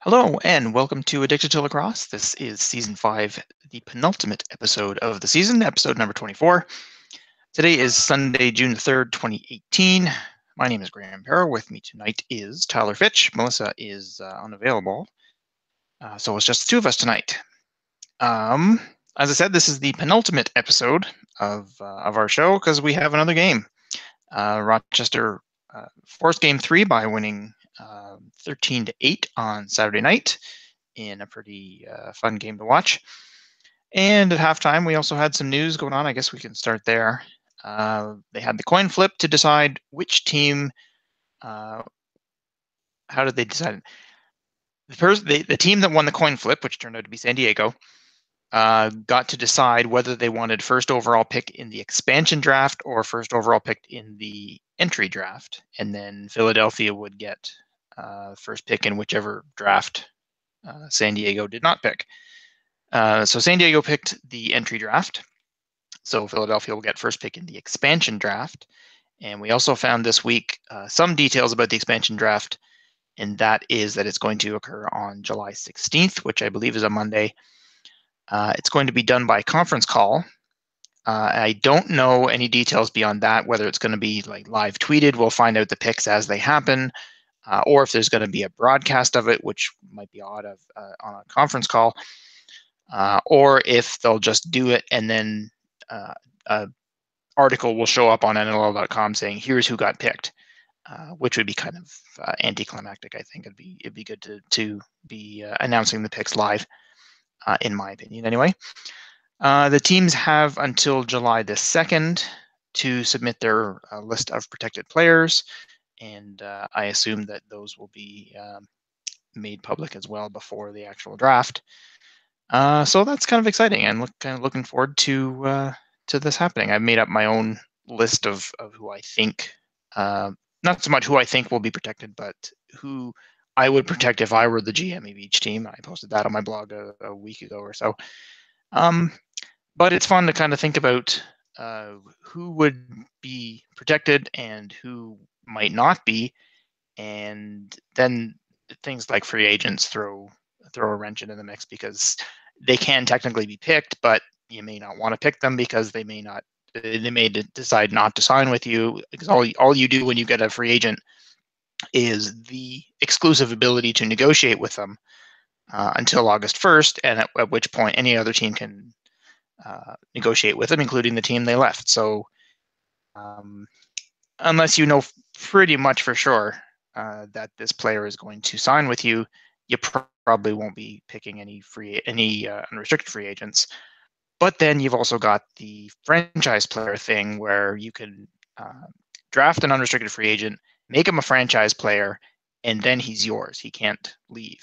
Hello and welcome to Addicted to Lacrosse. This is season 5, the penultimate episode of the season, episode number 24. Today is Sunday, June 3rd, 2018. My name is Graham Parrow. With me tonight is Tyler Fitch. Melissa is unavailable, so it's just the two of us tonight. As I said, this is the penultimate episode of our show because we have another game. Rochester forced game 3 by winning 13-8 on Saturday night in a pretty fun game to watch. And at halftime, we also had some news going on. I guess we can start there. They had the coin flip to decide which team. How did they decide? The team that won the coin flip, which turned out to be San Diego, got to decide whether they wanted first overall pick in the expansion draft or first overall pick in the entry draft. And then Philadelphia would get first pick in whichever draft San Diego did not pick. So San Diego picked the entry draft. So Philadelphia will get first pick in the expansion draft. And we also found this week some details about the expansion draft, and that is that it's going to occur on July 16th, which I believe is a Monday. It's going to be done by conference call. I don't know any details beyond that, whether it's going to be like live tweeted. We'll find out the picks as they happen, or if there's going to be a broadcast of it, which might be odd on a conference call, or if they'll just do it and then an article will show up on NLL.com saying, here's who got picked, which would be kind of anticlimactic, I think. It'd be good to be announcing the picks live. In my opinion, anyway. The teams have until July the 2nd to submit their list of protected players, and I assume that those will be made public as well before the actual draft. So that's kind of exciting, and kind of looking forward to this happening. I've made up my own list of who I think, not so much who I think will be protected, but who I would protect if I were the GM of each team. I posted that on my blog a week ago or so. But it's fun to kind of think about who would be protected and who might not be. And then things like free agents throw a wrench into the mix, because they can technically be picked, but you may not want to pick them because they may decide not to sign with you. Because all you do when you get a free agent is the exclusive ability to negotiate with them until August 1st, and at which point any other team can negotiate with them, including the team they left. So unless you know pretty much for sure that this player is going to sign with you, you probably won't be picking any unrestricted free agents. But then you've also got the franchise player thing, where you can draft an unrestricted free agent, make him a franchise player, and then he's yours. He can't leave.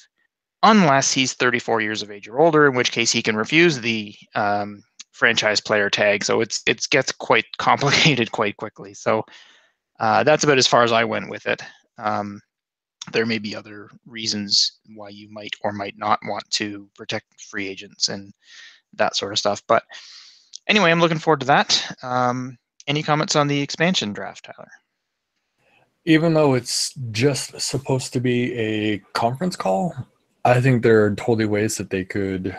Unless he's 34 years of age or older, in which case he can refuse the franchise player tag. So it gets quite complicated quite quickly. So that's about as far as I went with it. There may be other reasons why you might or might not want to protect free agents and that sort of stuff. But anyway, I'm looking forward to that. Any comments on the expansion draft, Tyler? Even though it's just supposed to be a conference call, I think there are totally ways that they could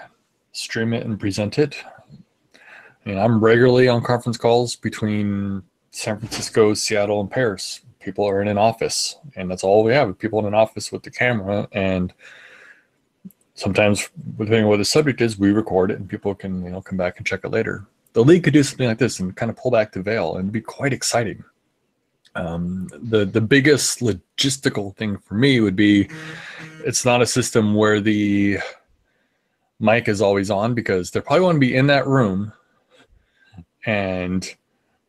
stream it and present it. I mean, I'm regularly on conference calls between San Francisco, Seattle, and Paris. People are in an office, and that's all we have, people in an office with the camera. And sometimes, depending on what the subject is, we record it and people can, come back and check it later. The league could do something like this and kind of pull back the veil, and it'd be quite exciting. The biggest logistical thing for me would be, it's not a system where the mic is always on, because they probably want to be in that room and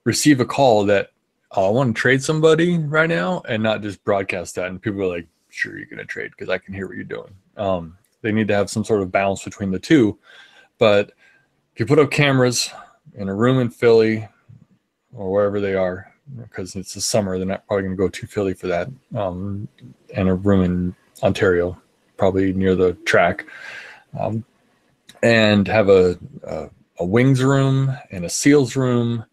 receive a call that, I want to trade somebody right now, and not just broadcast that. And people are like, sure, you're going to trade because I can hear what you're doing. They need to have some sort of balance between the two. But if you put up cameras in a room in Philly or wherever they are, because it's the summer, they're not probably going to go to Philly for that, and a room in Ontario, probably near the track, and have a wings room and a seals room,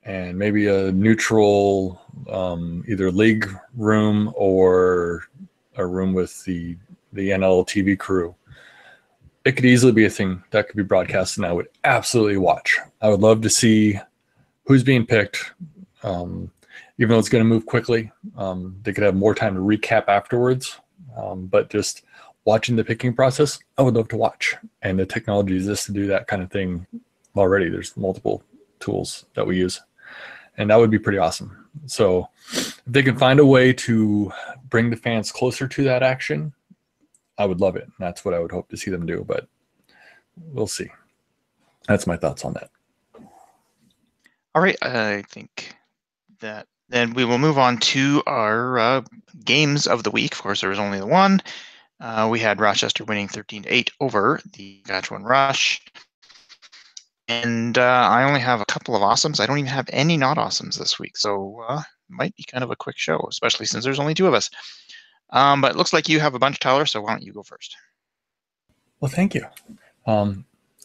and maybe a neutral either league room or a room with the the NL TV crew. It could easily be a thing that could be broadcast, and I would absolutely watch. I would love to see who's being picked. Even though it's going to move quickly, they could have more time to recap afterwards. But just watching the picking process, I would love to watch. And the technology exists to do that kind of thing already. There's multiple tools that we use, and that would be pretty awesome. So if they can find a way to bring the fans closer to that action, I would love it. And that's what I would hope to see them do, but we'll see. That's my thoughts on that. All right, I think that then we will move on to our games of the week. Of course, there was only the one. We had Rochester winning 13-8 over the Saskatchewan Rush. And I only have a couple of awesomes. I don't even have any not awesomes this week, so might be kind of a quick show, especially since there's only two of us. But it looks like you have a bunch, Tyler, so why don't you go first? Well, thank you.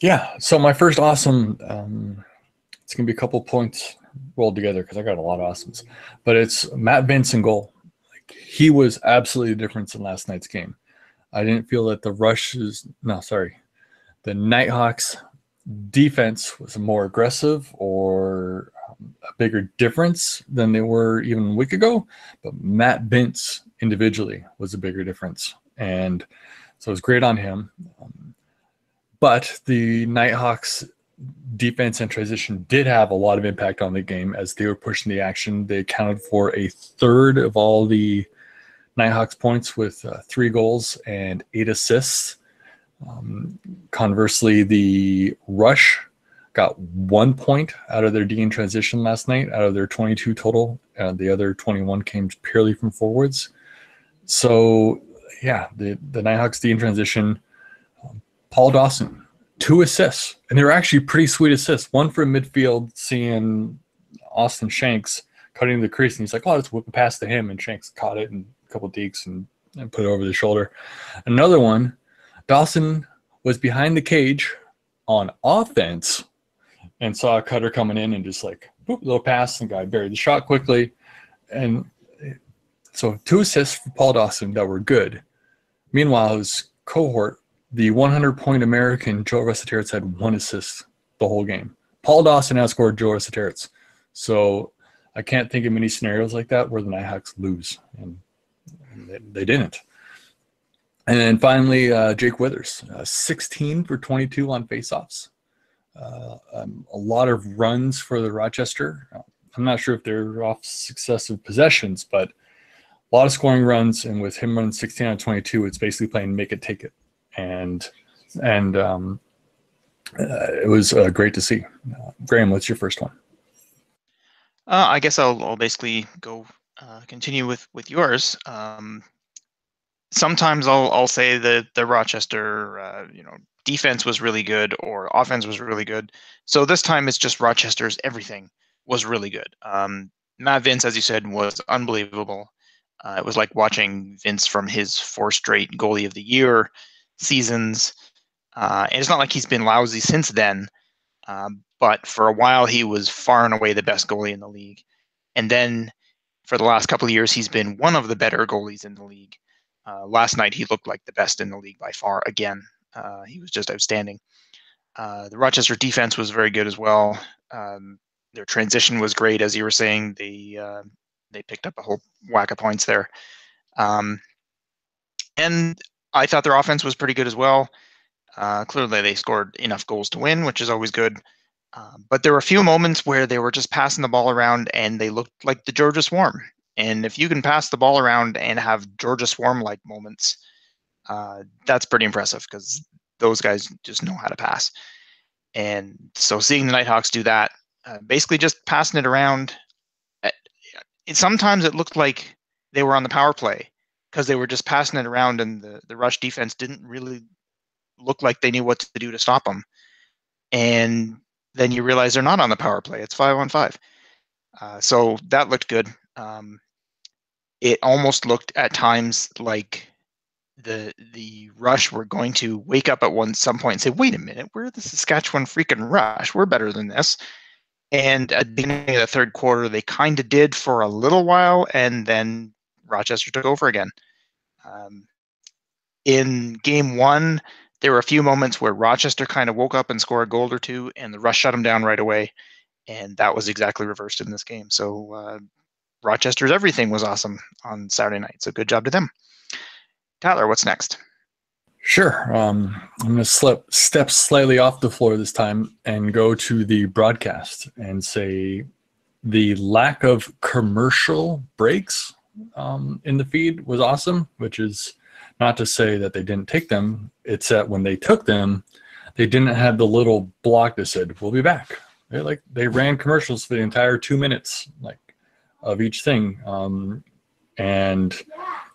Yeah, so my first awesome, it's going to be a couple points rolled together because I got a lot of awesomes. But it's Matt Vince in goal. Like, he was absolutely the difference in last night's game. I didn't feel that the Nighthawks defense was more aggressive or a bigger difference than they were even a week ago. But Matt Vince individually was a bigger difference. And so it was great on him. But the Nighthawks defense and transition did have a lot of impact on the game as they were pushing the action. They accounted for a third of all the Nighthawks points with 3 goals and 8 assists. Conversely, the Rush got 1 point out of their D in transition last night, out of their 22 total. The other 21 came purely from forwards. So, yeah, the Nighthawks D in transition, Paul Dawson, 2 assists. And they were actually pretty sweet assists. One from midfield, seeing Austin Shanks cutting the crease, and he's like, oh, let's whip a pass to him. And Shanks caught it and a couple dekes and put it over the shoulder. Another one, Dawson was behind the cage on offense and saw a cutter coming in and just like, boop, little pass, and guy buried the shot quickly. And so 2 assists for Paul Dawson that were good. Meanwhile, his cohort, the 100-point American Joe Resetarits, had 1 assist the whole game. Paul Dawson outscored Joe Resetarits. So I can't think of many scenarios like that where the Nighthawks lose, and they didn't. And then finally, Jake Withers, 16 for 22 on faceoffs. A lot of runs for the Rochester. I'm not sure if they're off successive possessions, but a lot of scoring runs. And with him running 16 out of 22, it's basically playing make it, take it. And it was great to see. Graham, what's your first one? I guess I'll basically go continue with yours. Sometimes I'll say that the Rochester defense was really good or offense was really good. So this time it's just Rochester's everything was really good. Matt Vince, as you said, was unbelievable. It was like watching Vince from his 4 straight goalie of the year seasons. And it's not like he's been lousy since then. But for a while, he was far and away the best goalie in the league. And then for the last couple of years, he's been one of the better goalies in the league. Last night, he looked like the best in the league by far again. He was just outstanding. The Rochester defense was very good as well. Their transition was great, as you were saying. They picked up a whole whack of points there. And I thought their offense was pretty good as well. Clearly, they scored enough goals to win, which is always good. But there were a few moments where they were just passing the ball around and they looked like the Georgia Swarm. And if you can pass the ball around and have Georgia Swarm-like moments, that's pretty impressive because those guys just know how to pass. And so seeing the Nighthawks do that, basically just passing it around, sometimes it looked like they were on the power play because they were just passing it around and the Rush defense didn't really look like they knew what to do to stop them. And then you realize they're not on the power play. It's 5-on-5. So that looked good. It almost looked at times like the Rush were going to wake up at some point and say, wait a minute, we're the Saskatchewan freaking Rush. We're better than this. And at the beginning of the third quarter, they kind of did for a little while, and then Rochester took over again. In game one, there were a few moments where Rochester kind of woke up and scored a goal or two, and the Rush shut them down right away. And that was exactly reversed in this game. So Rochester's everything was awesome on Saturday night. So good job to them. Tyler, what's next? Sure. I'm going to step slightly off the floor this time and go to the broadcast and say the lack of commercial breaks in the feed was awesome, which is not to say that they didn't take them. It's that when they took them, they didn't have the little block that said, "We'll be back." They ran commercials for the entire 2 minutes of each thing. And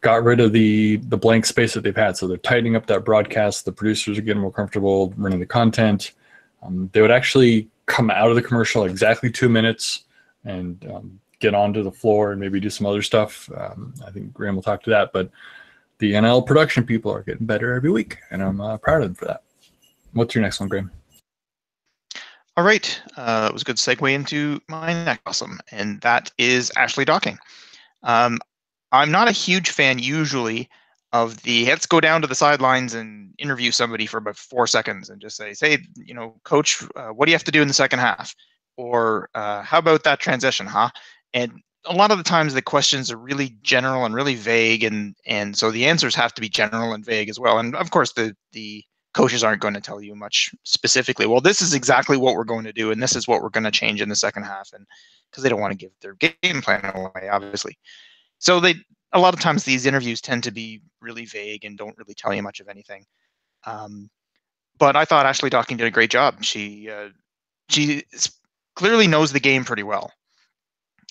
got rid of the blank space that they've had. So they're tightening up that broadcast. The producers are getting more comfortable running the content. They would actually come out of the commercial exactly 2 minutes and get onto the floor and maybe do some other stuff. I think Graham will talk to that. But the NL production people are getting better every week, and I'm proud of them for that. What's your next one, Graham? All right. That was a good segue into my next awesome, and that is Ashley Docking. I'm not a huge fan usually of the let's go down to the sidelines and interview somebody for about 4 seconds and just say, coach, what do you have to do in the second half? Or how about that transition, huh? And a lot of the times the questions are really general and really vague, and so the answers have to be general and vague as well. And of course, the coaches aren't going to tell you much specifically. Well, this is exactly what we're going to do, and this is what we're going to change in the second half, and because they don't want to give their game plan away, obviously. So a lot of times these interviews tend to be really vague and don't really tell you much of anything. But I thought Ashley Docking did a great job. She clearly knows the game pretty well.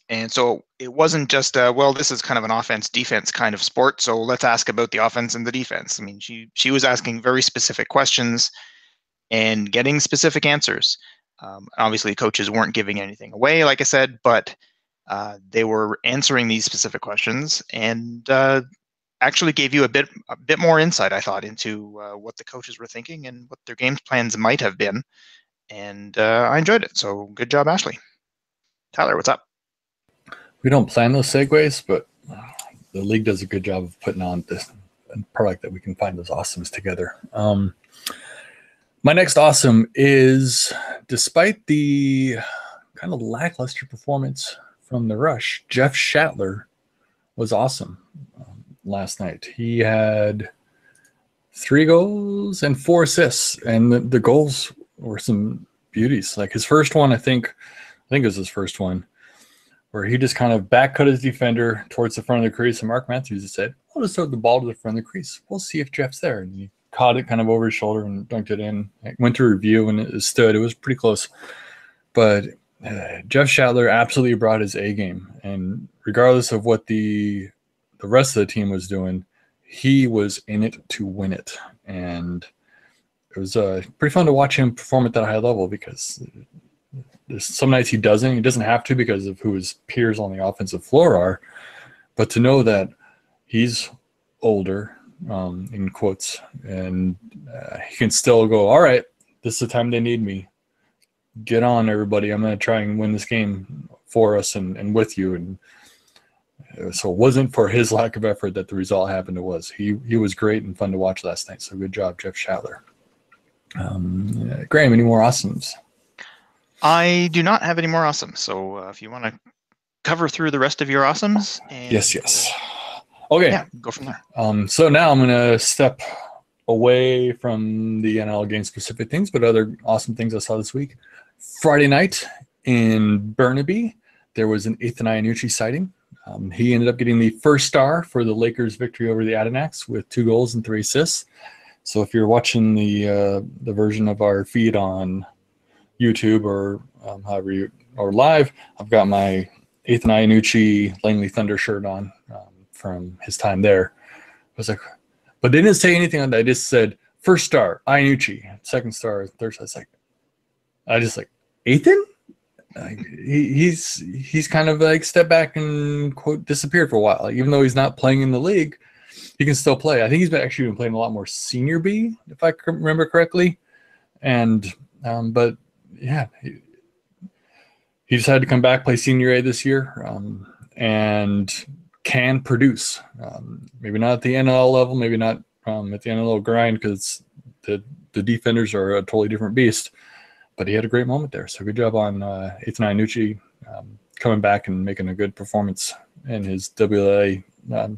And so it wasn't just, this is kind of an offense-defense kind of sport, so let's ask about the offense and the defense. I mean, she was asking very specific questions and getting specific answers. Obviously, coaches weren't giving anything away, like I said, but they were answering these specific questions and actually gave you a bit more insight, I thought, into what the coaches were thinking and what their game plans might have been. And I enjoyed it. So good job, Ashley. Tyler, what's up? We don't plan those segues, but the league does a good job of putting on this product that we can find those awesomes together. My next awesome is, despite the kind of lackluster performance from the Rush, Jeff Shatler was awesome last night. He had 3 goals and 4 assists, and the goals were some beauties. Like his first one, I think it was his first one, where he just kind of back cut his defender towards the front of the crease, and Mark Matthews just said, "I'll just throw the ball to the front of the crease. We'll see if Jeff's there." And he caught it kind of over his shoulder and dunked it in. It went to review and it stood. It was pretty close. But Jeff Shatler absolutely brought his A game. And regardless of what the rest of the team was doing, he was in it to win it. And it was pretty fun to watch him perform at that high level, because there's some nights he doesn't have to because of who his peers on the offensive floor are. But to know that he's older, in quotes, and he can still go, all right, this is the time they need me. Get on, everybody. I'm going to try and win this game for us and with you. And so it wasn't for his lack of effort that the result happened. It was. He was great and fun to watch last night. So good job, Jeff Shatler. Graham, any more awesomes? I do not have any more awesomes. So if you want to cover through the rest of your awesomes. And, yes. Okay. Yeah, go from there. So now I'm going to step away from the NL game specific things, but other awesome things I saw this week. Friday night in Burnaby, there was an Ethan Iannucci sighting. He ended up getting the first star for the Lakers' victory over the Adirondacks with 2 goals and 3 assists. So if you're watching the version of our feed on YouTube or or live, I've got my Ethan Iannucci Langley Thunder shirt on from his time there. I was like, but they didn't say anything on that. I just said first star Iannucci, second star, third star. I just like Ethan. He's kind of like stepped back and quote disappeared for a while. Like, even though he's not playing in the league, he can still play. I think he's actually been playing a lot more senior B, if I remember correctly. And but yeah, he decided to come back, play senior A this year, and can produce. Maybe not at the NL level, maybe not at the end of a little grind because the defenders are a totally different beast. But he had a great moment there. So good job on Ethan Iannucci coming back and making a good performance in his WLA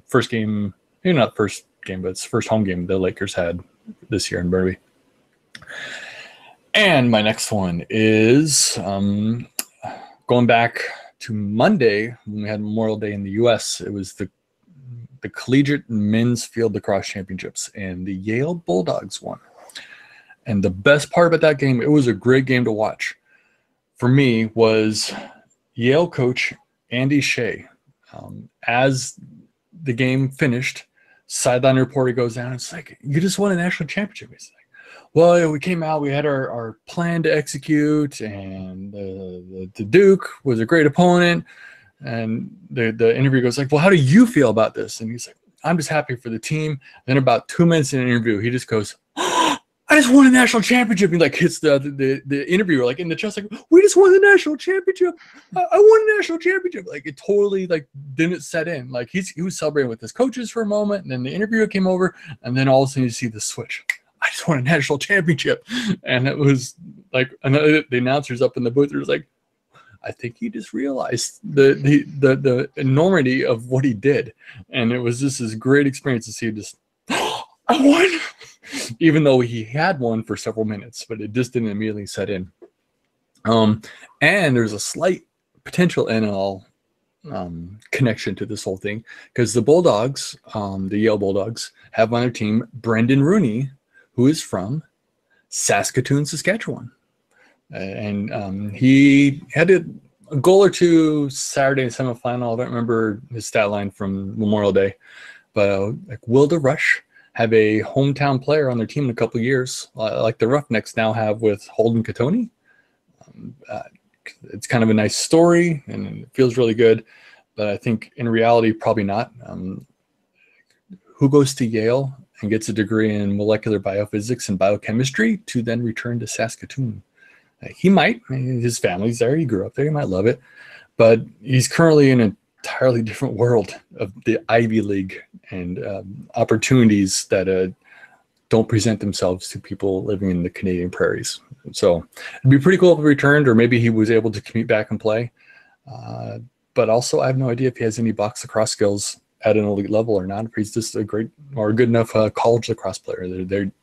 first game. Maybe not first game, but it's the first home game the Lakers had this year in Burnaby. And my next one is going back to Monday when we had Memorial Day in the U.S. It was the Collegiate Men's Field Lacrosse Championships, and the Yale Bulldogs won. And the best part about that game, it was a great game to watch. For me, was Yale coach Andy Shea. As the game finished, sideline reporter goes down. It's like, you just won a national championship. He's like, well, we came out, we had our plan to execute, and the Duke was a great opponent. And the interview goes like, well, how do you feel about this? And he's like, I'm just happy for the team. Then about 2 minutes in the interview, he just goes, I just won a national championship. He like hits the interviewer like in the chest, like, we just won the national championship. I won a national championship. Like it totally like didn't set in. Like he was celebrating with his coaches for a moment, and then the interviewer came over, and then all of a sudden you see the switch. I just won a national championship. And it was like the announcer's up in the booth. It was like, I think he just realized the enormity of what he did. And it was just this great experience to see just, I won. Even though he had won for several minutes, but it just didn't immediately set in. And there's a slight potential NL connection to this whole thing because the Bulldogs, the Yale Bulldogs, have on their team Brendan Rooney, who is from Saskatoon, Saskatchewan. And he had a goal or two Saturday in semifinal. I don't remember his stat line from Memorial Day, but like will the Rush have a hometown player on their team in a couple of years, like the Roughnecks now have with Holden Katoni? It's kind of a nice story, and it feels really good. But I think in reality, probably not. Who goes to Yale and gets a degree in molecular biophysics and biochemistry to then return to Saskatoon? He might. His family's there. He grew up there. He might love it. But he's currently in an entirely different world of the Ivy League and opportunities that don't present themselves to people living in the Canadian prairies. So it'd be pretty cool if he returned, or maybe he was able to commute back and play. But also, I have no idea if he has any box lacrosse skills at an elite level or not. If he's just a great or a good enough college lacrosse player,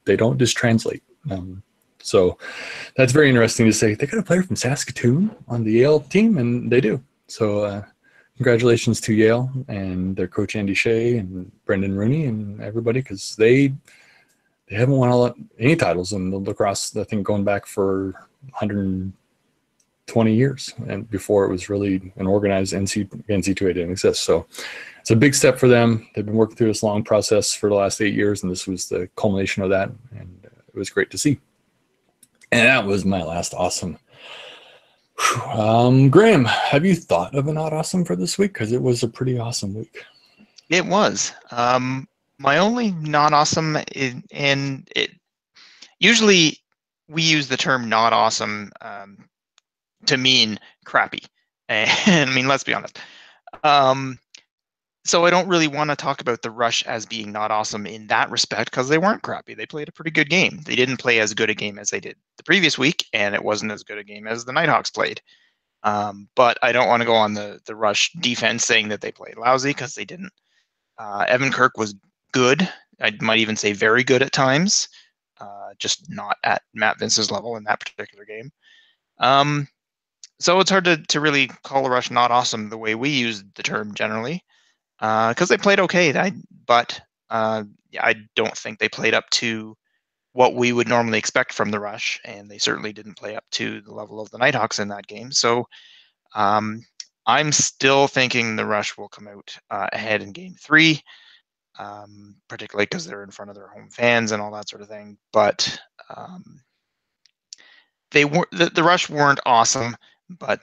they don't just translate. So that's very interesting to say. They got a player from Saskatoon on the Yale team, and they do. So congratulations to Yale and their coach Andy Shea and Brendan Rooney and everybody, because they haven't won any titles in the lacrosse, I think, going back for 120 years, and before it was really an organized NC2A didn't exist. So it's a big step for them. They've been working through this long process for the last 8 years, and this was the culmination of that, and it was great to see. And that was my last awesome. Graham, have you thought of a not awesome for this week? Because it was a pretty awesome week. It was. My only not awesome and it usually we use the term not awesome to mean crappy. And I mean, let's be honest. So I don't really want to talk about the Rush as being not awesome in that respect, because they weren't crappy. They played a pretty good game. They didn't play as good a game as they did the previous week, and it wasn't as good a game as the Nighthawks played. But I don't want to go on the Rush defense saying that they played lousy, because they didn't. Evan Kirk was good. I might even say very good at times, just not at Matt Vince's level in that particular game. So it's hard to really call the Rush not awesome the way we use the term generally. Because they played okay, but I don't think they played up to what we would normally expect from the Rush, and they certainly didn't play up to the level of the Nighthawks in that game. So I'm still thinking the Rush will come out ahead in Game 3, particularly because they're in front of their home fans and all that sort of thing. But they were the Rush weren't awesome, but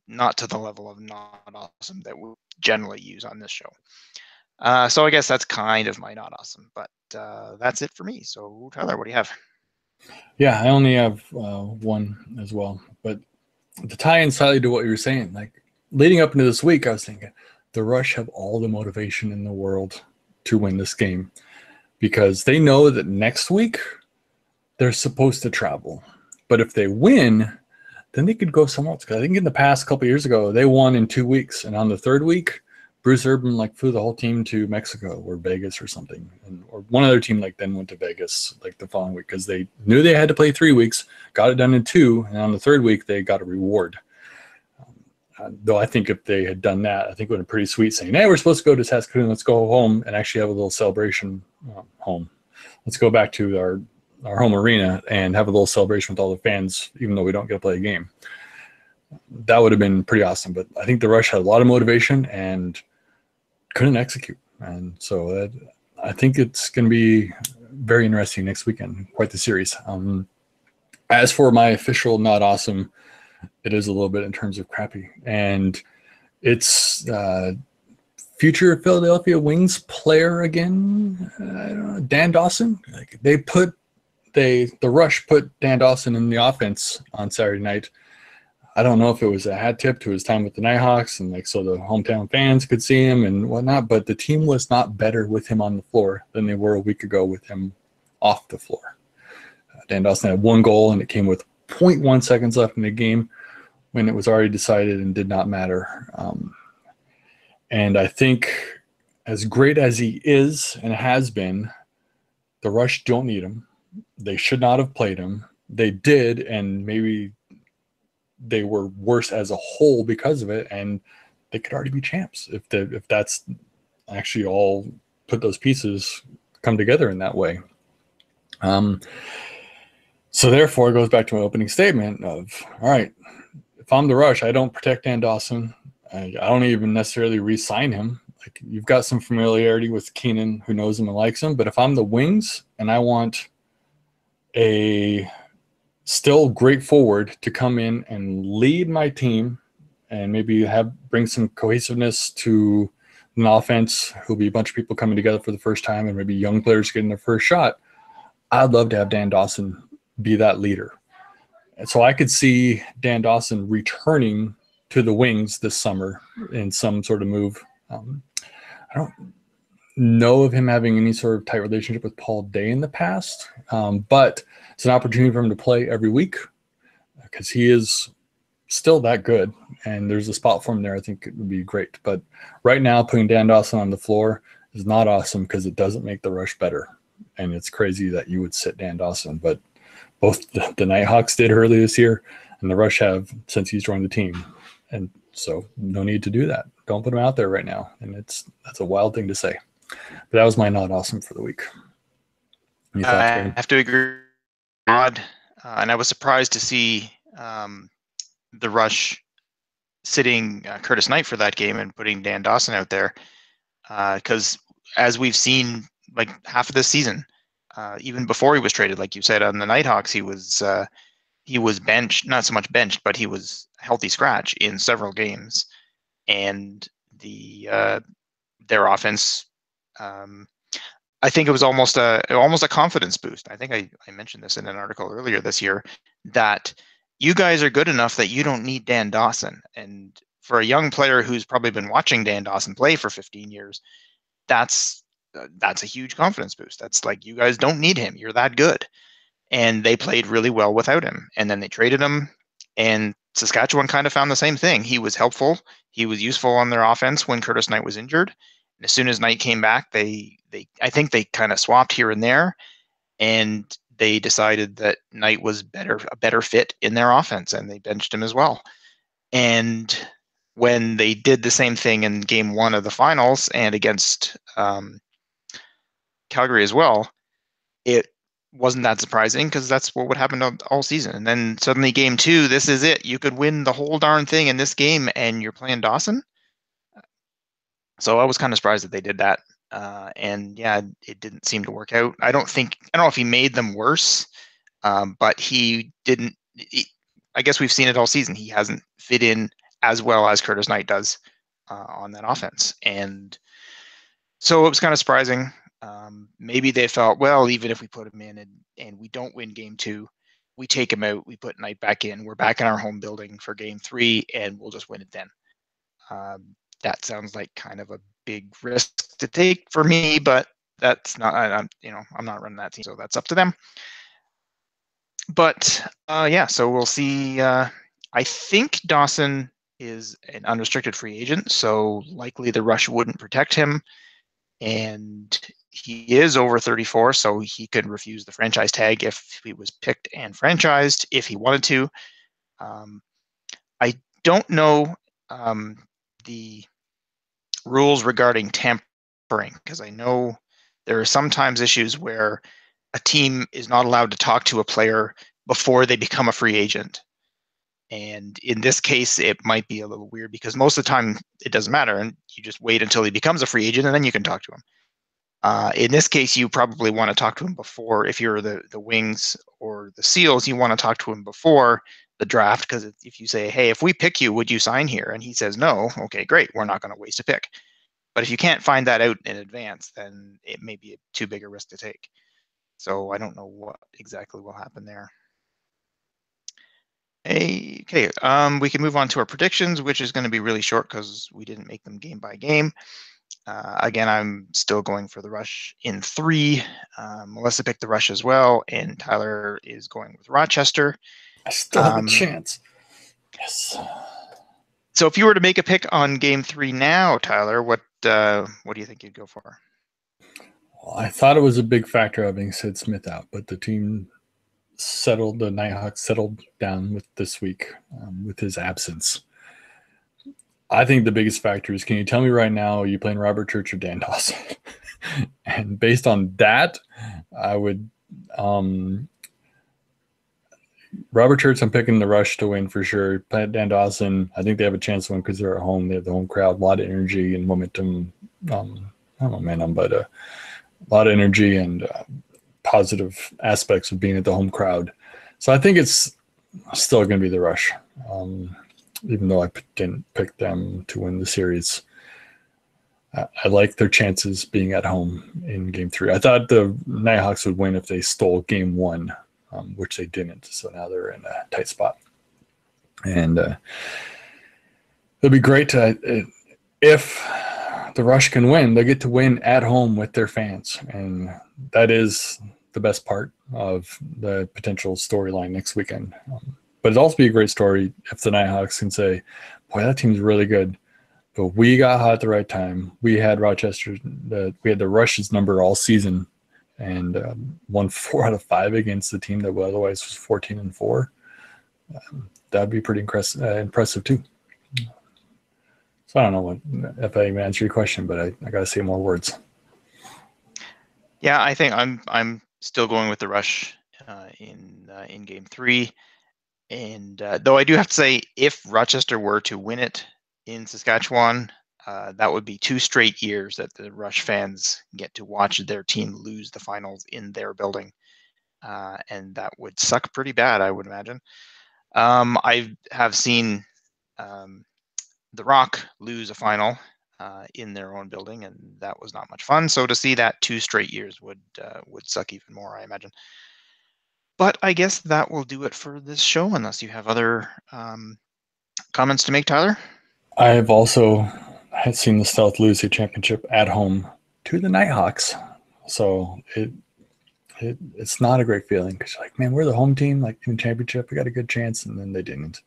not to the level of not awesome that we generally use on this show. So I guess that's kind of my not awesome, but that's it for me. So Tyler, what do you have? Yeah, I only have one as well, but to tie in slightly to what you were saying, like leading up into this week, I was thinking the Rush have all the motivation in the world to win this game. because they know that next week they're supposed to travel. But if they win, then they could go somewhere else. Because I think in the past couple of years ago, they won in 2 weeks. And on the third week, Bruce Urban flew the whole team to Mexico or Vegas or something. Or one other team then went to Vegas the following week because they knew they had to play 3 weeks, got it done in 2, and on the third week, they got a reward. Though I think if they had done that, I think it would have been pretty sweet saying, hey, we're supposed to go to Saskatoon, let's go home and actually have a little celebration home. Let's go back to our home arena and have a little celebration with all the fans, even though we don't get to play a game. That would have been pretty awesome. But I think the Rush had a lot of motivation and couldn't execute. And so I think it's going to be very interesting next weekend. Quite the series. As for my official not awesome, it is a little bit in terms of crappy. And it's future Philadelphia Wings player again, I don't know, Dan Dawson. The Rush put Dan Dawson in the offense on Saturday night. I don't know if it was a hat tip to his time with the Nighthawks and so the hometown fans could see him and whatnot, but the team was not better with him on the floor than they were a week ago with him off the floor. Dan Dawson had 1 goal, and it came with 0.1 seconds left in the game when it was already decided and did not matter. And I think as great as he is and has been, the Rush don't need him. They should not have played him. They did, and maybe they were worse as a whole because of it, and they could already be champs if that's actually all put those pieces come together in that way. So therefore, it goes back to my opening statement of, all right, if I'm the Rush, I don't protect Dan Dawson. I don't even necessarily re-sign him. You've got some familiarity with Keenan, who knows him and likes him, but if I'm the Wings and I want a still great forward to come in and lead my team and maybe bring some cohesiveness to an offense, who'll be a bunch of people coming together for the first time and maybe young players getting their first shot, I'd love to have Dan Dawson be that leader. And so I could see Dan Dawson returning to the Wings this summer in some sort of move. I don't know of him having any sort of tight relationship with Paul Day in the past, but it's an opportunity for him to play every week because he is still that good, and there's a spot for him there. I think it would be great. But right now, putting Dan Dawson on the floor is not awesome because it doesn't make the Rush better. And it's crazy that you would sit Dan Dawson, but both the Nighthawks did early this year, and the Rush have since he's joined the team. And so no need to do that. Don't put him out there right now. And that's a wild thing to say. But that was my not awesome for the week. Any thoughts, I have to agree. Odd, and I was surprised to see the Rush sitting Curtis Knight for that game and putting Dan Dawson out there, because as we've seen half of this season, even before he was traded, like you said, on the Nighthawks, he was benched, not so much benched, but he was healthy scratch in several games, and their offense, I think it was almost a confidence boost. I think I mentioned this in an article earlier this year, that you guys are good enough that you don't need Dan Dawson. And for a young player who's probably been watching Dan Dawson play for 15 years, that's a huge confidence boost. That's you guys don't need him. You're that good. And they played really well without him. And then they traded him, and Saskatchewan kind of found the same thing. He was helpful. He was useful on their offense when Curtis Knight was injured. And as soon as Knight came back, I think they kind of swapped here and there, and they decided that Knight was a better fit in their offense, and they benched him as well. And when they did the same thing in game 1 of the finals and against Calgary as well, it wasn't that surprising because that's what would happen all season. And then suddenly game 2, this is it. You could win the whole darn thing in this game, and you're playing Dawson. So I was kind of surprised that they did that. And yeah, it didn't seem to work out. I don't know if he made them worse, but he didn't. I guess we've seen it all season. He hasn't fit in as well as Curtis Knight does on that offense. And so it was kind of surprising. Maybe they felt, well, even if we put him in and we don't win game 2, we take him out, we put Knight back in, we're back in our home building for game 3, and we'll just win it then. That sounds like kind of a big risk to take for me, but that's not, I'm not running that team, so that's up to them. But yeah, so we'll see. I think Dawson is an unrestricted free agent, so likely the Rush wouldn't protect him. And he is over 34, so he could refuse the franchise tag if he was picked and franchised if he wanted to. I don't know the rules regarding tampering, because I know there are sometimes issues where a team is not allowed to talk to a player before they become a free agent. And in this case, it might be a little weird because most of the time it doesn't matter, and you just wait until he becomes a free agent and then you can talk to him. In this case, you probably want to talk to him before. If you're the Wings or the Seals, you want to talk to him before the draft, because if you say, hey, if we pick you, would you sign here? And he says no, okay, great, we're not going to waste a pick. But if you can't find that out in advance, then it may be too big a risk to take. So I don't know what exactly will happen there. Okay, we can move on to our predictions, which is going to be really short because we didn't make them game by game. Again, I'm still going for the Rush in 3. Melissa picked the Rush as well, and Tyler is going with Rochester. I still have a chance. Yes. So if you were to make a pick on Game 3 now, Tyler, what do you think you'd go for? Well, I thought it was a big factor having Sid Smith out, but the team the Nighthawks settled down with this week with his absence. I think the biggest factor is, can you tell me right now, are you playing Robert Church or Dan Dawson? And based on that, I would Robert Church, I'm picking the Rush to win for sure. Dan Dawson, I think they have a chance to win because they're at home. They have the home crowd, a lot of energy and momentum. Not momentum, but a lot of energy and positive aspects of being at the home crowd. So I think it's still going to be the Rush, even though I didn't pick them to win the series. I like their chances being at home in Game 3. I thought the Nighthawks would win if they stole Game 1, which they didn't. So now they're in a tight spot. And it'll be great if the Rush can win. They get to win at home with their fans. And that is the best part of the potential storyline next weekend. But it'd also be a great story if the Nighthawks can say, boy, that team's really good, but we got hot at the right time. We had Rochester, we had the Rush's number all season and won 4 out of 5 against the team that otherwise was 14-4. That'd be pretty impressive too. So I don't know if I even answered your question, but I got to say more words. Yeah, I think I'm still going with the Rush in Game 3. And though I do have to say, if Rochester were to win it in Saskatchewan, that would be 2 straight years that the Rush fans get to watch their team lose the finals in their building. And that would suck pretty bad, I would imagine. I have seen The Rock lose a final in their own building, and that was not much fun. So to see that 2 straight years would suck even more, I imagine. But I guess that will do it for this show, unless you have other comments to make, Tyler. I have also had seen the Stealth lose a championship at home to the Nighthawks. So it's not a great feeling because you're like, man, we're the home team, like in the championship, we got a good chance, and then they didn't.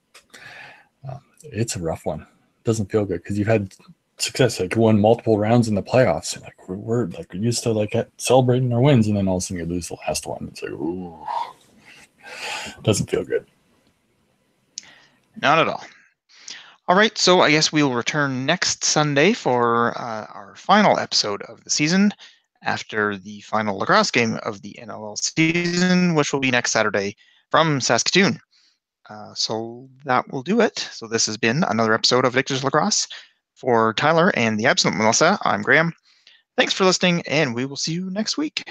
It's a rough one. It doesn't feel good because you've had success, like won multiple rounds in the playoffs, and like we're used to like celebrating our wins, and then all of a sudden you lose the last one. It's like, ooh, doesn't feel good. Not at all. All right, so I guess we will return next Sunday for our final episode of the season after the final lacrosse game of the NLL season, which will be next Saturday from Saskatoon. So that will do it. So this has been another episode of Victor's Lacrosse. For Tyler and the absent Melissa, I'm Graham. Thanks for listening, and we will see you next week.